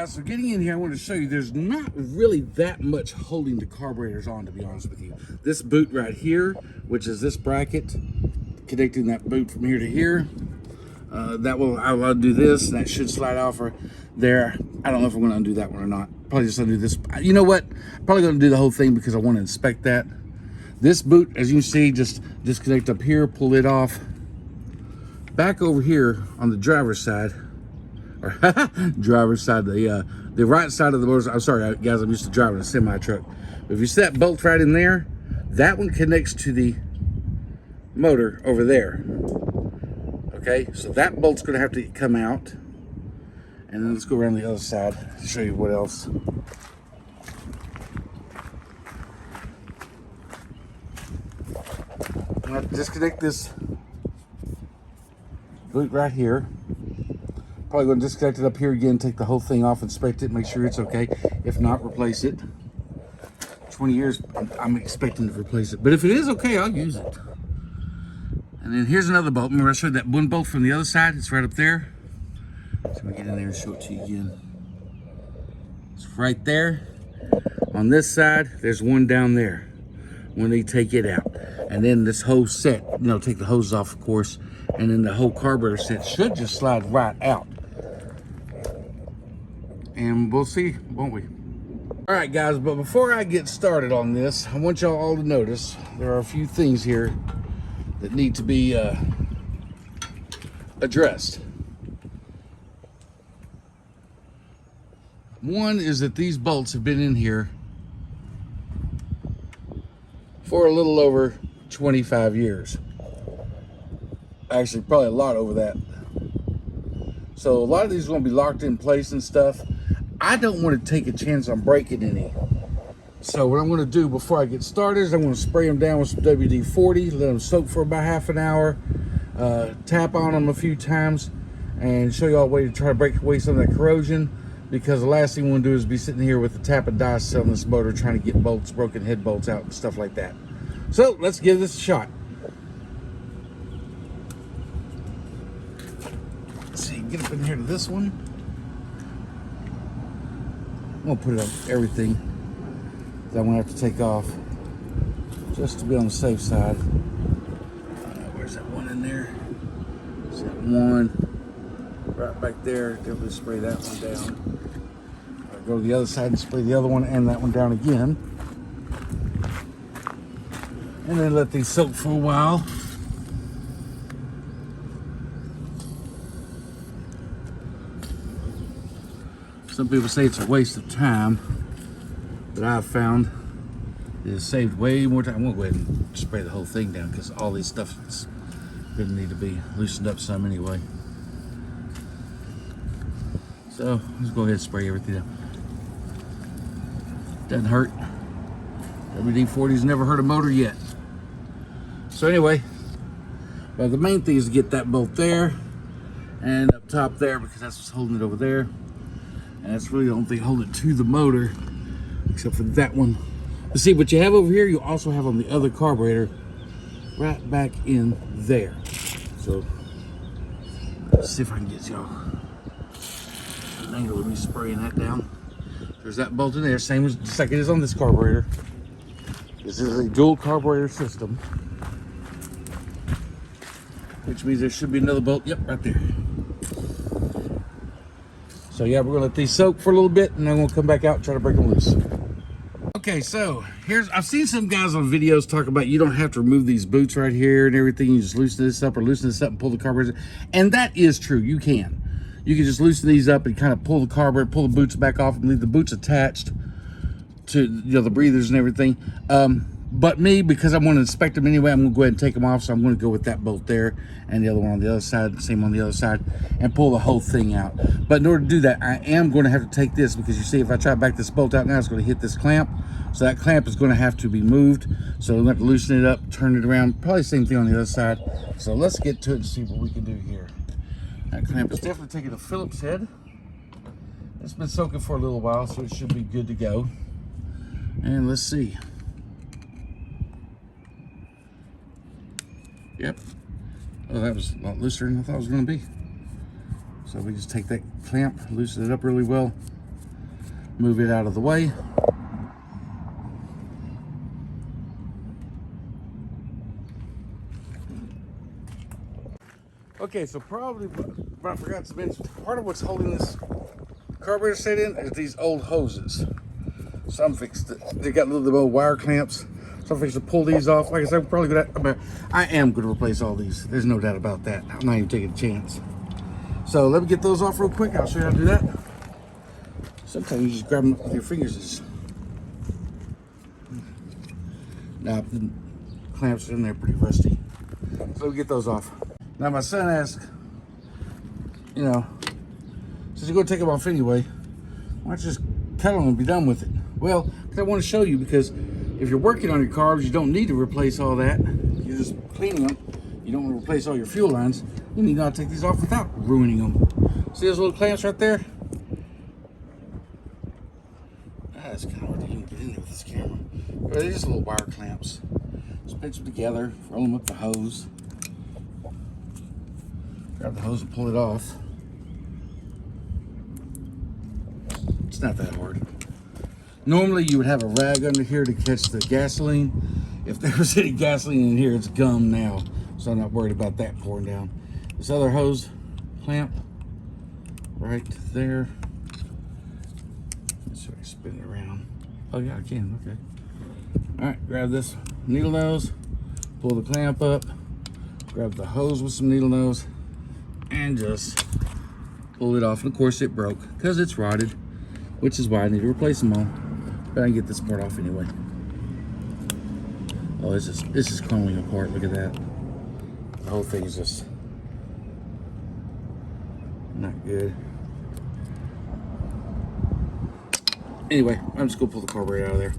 guys, so getting in here, I want to show you there's not really that much holding the carburetors on, to be honest with you. This boot right here, which is this bracket, connecting that boot from here to here, I'll undo this, and that should slide off or there. I don't know if I'm going to undo that one or not. Probably just undo this. You know what? Probably going to do the whole thing because I want to inspect that. This boot, as you can see, just disconnect up here, pull it off. Back over here on the driver's side, or driver's side, the right side of the motor. I'm sorry, guys, I'm used to driving a semi truck. But if you see that bolt right in there, that one connects to the motor over there. Okay, so that bolt's going to have to come out. And then let's go around the other side to show you what else. I'm going to disconnect this boot right here. Probably going to disconnect it up here again, take the whole thing off, inspect it, make sure it's okay. If not, replace it. 20 years, I'm expecting to replace it. But if it is okay, I'll use it. And then here's another bolt. Remember I showed that one bolt from the other side? It's right up there. So we get in there and show it to you again. It's right there. On this side, there's one down there when they take it out. And then this whole set, take the hose off, of course, and then the whole carburetor set should just slide right out. And we'll see, won't we? All right, guys, but before I get started on this, I want y'all all to notice there are a few things here that need to be addressed. One is that these bolts have been in here for a little over 25 years. Actually, probably a lot over that. So a lot of these are going to be locked in place and stuff. I don't want to take a chance on breaking any. So what I'm going to do before I get started is I'm going to spray them down with some WD-40, let them soak for about half an hour, tap on them a few times, and show you all a way to try to break away some of that corrosion. Because the last thing we want to do is be sitting here with the tap and die selling this motor, trying to get bolts, broken head bolts out and stuff like that. So let's give this a shot. Let's see, get up in here to this one. I'm gonna put it on everything that I'm gonna have to take off, just to be on the safe side. Where's that one in there? There's that one right back there. Definitely spray that one down. I'll go to the other side and spray the other one and that one down again. And then let these soak for a while. Some people say it's a waste of time, but I've found it has saved way more time. I'm gonna go ahead and spray the whole thing down because all these stuff is gonna need to be loosened up some anyway. So let's go ahead and spray everything down. Doesn't hurt. WD-40's never hurt a motor yet. So anyway, but the main thing is to get that bolt there and up top there, because that's what's holding it over there. And that's really the only thing holding it to the motor, except for that one. But see, what you have over here, you also have on the other carburetor right back in there. So let's see if I can get y'all an angle of me spraying that down. There's that bolt in there, same as just like it is on this carburetor. This is a dual carburetor system, which means there should be another bolt. Yep, right there. So yeah, we're gonna let these soak for a little bit, and then we'll come back out and try to break them loose. Okay, so I've seen some guys on videos talk about you don't have to remove these boots right here and everything. You just loosen this up and pull the carburetor. And that is true, you can. You can just loosen these up and kind of pull the carburetor, pull the boots back off and leave the boots attached to the breathers and everything. But me, because I want to inspect them anyway, I'm going to go ahead and take them off. So I'm going to go with that bolt there and the other one on the other side, same on the other side, and pull the whole thing out. But in order to do that, I am going to have to take this, because you see, if I try to back this bolt out now, it's going to hit this clamp. So that clamp is going to have to be moved. So I'm going to have to loosen it up, turn it around, probably the same thing on the other side. So let's get to it and see what we can do here. That clamp is definitely taking a Phillips head. It's been soaking for a little while, so it should be good to go. And let's see. Yep. Oh, that was a lot looser than I thought it was going to be. So we just take that clamp, loosen it up really well, Move it out of the way. Okay, so probably what I forgot to mention, part of what's holding this carburetor set in is these old hoses. So I'm fixed it. They got little old wire clamps. So I'm fixed to pull these off. Like I said, I'm probably I am going to replace all these. There's no doubt about that. I'm not even taking a chance. So let me get those off real quick. I'll show you how to do that. Sometimes you just grab them with your fingers. And just... Now, the clamps are in there pretty rusty. So we get those off. Now my son asked, you know, since you're going to take them off anyway, why don't you just cut them and be done with it? Well, I want to show you, because if you're working on your carbs, you don't need to replace all that. You're just cleaning them. You don't want to replace all your fuel lines. You need not take these off without ruining them. See those little clamps right there? That's kind of hard to even get in there with this camera. But they're just little wire clamps. Just pinch them together, roll them up the hose. Grab the hose and pull it off. It's not that hard. Normally you would have a rag under here to catch the gasoline. If there was any gasoline in here, it's gum now. So I'm not worried about that pouring down. This other hose clamp right there. Let's see if I can spin it around. Oh yeah, I can, okay. All right, grab this needle nose, pull the clamp up, grab the hose with some needle nose, and just pull it off. And of course it broke because it's rotted, which is why I need to replace them all. But I can get this part off anyway. Oh, this is crumbling apart. Look at that. The whole thing is just not good. Anyway, I'm just gonna pull the carburetor out of there.